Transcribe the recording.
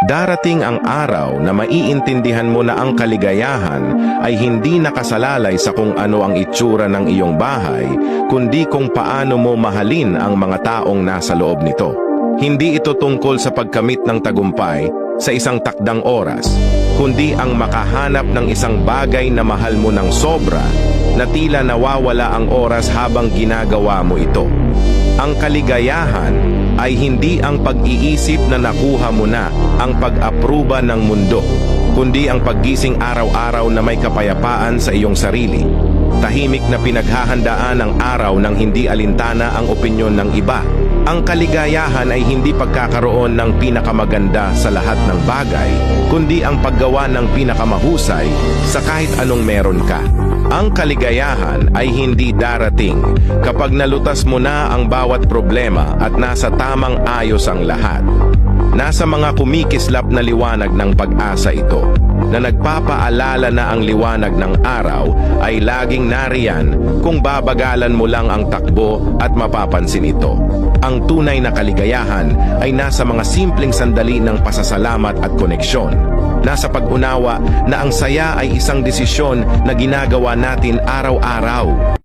Darating ang araw na maiintindihan mo na ang kaligayahan ay hindi nakasalalay sa kung ano ang itsura ng iyong bahay, kundi kung paano mo mahalin ang mga taong nasa loob nito. Hindi ito tungkol sa pagkamit ng tagumpay sa isang takdang oras, kundi ang makahanap ng isang bagay na mahal mo ng sobra na tila nawawala ang oras habang ginagawa mo ito. Ang kaligayahan ay hindi ang pag-iisip na nakuha mo na ang pag-apruba ng mundo, kundi ang paggising araw-araw na may kapayapaan sa iyong sarili. Tahimik na pinaghahandaan ang araw ng hindi alintana ang opinyon ng iba. Ang kaligayahan ay hindi pagkakaroon ng pinakamaganda sa lahat ng bagay, kundi ang paggawa ng pinakamahusay sa kahit anong meron ka. Ang kaligayahan ay hindi darating kapag nalutas mo na ang bawat problema at nasa tamang ayos ang lahat. Nasa mga kumikislap na liwanag ng pag-asa ito, na nagpapaalala na ang liwanag ng araw ay laging nariyan kung babagalan mo lang ang takbo at mapapansin ito. Ang tunay na kaligayahan ay nasa mga simpleng sandali ng pasasalamat at koneksyon. Nasa pag-unawa na ang saya ay isang desisyon na ginagawa natin araw-araw.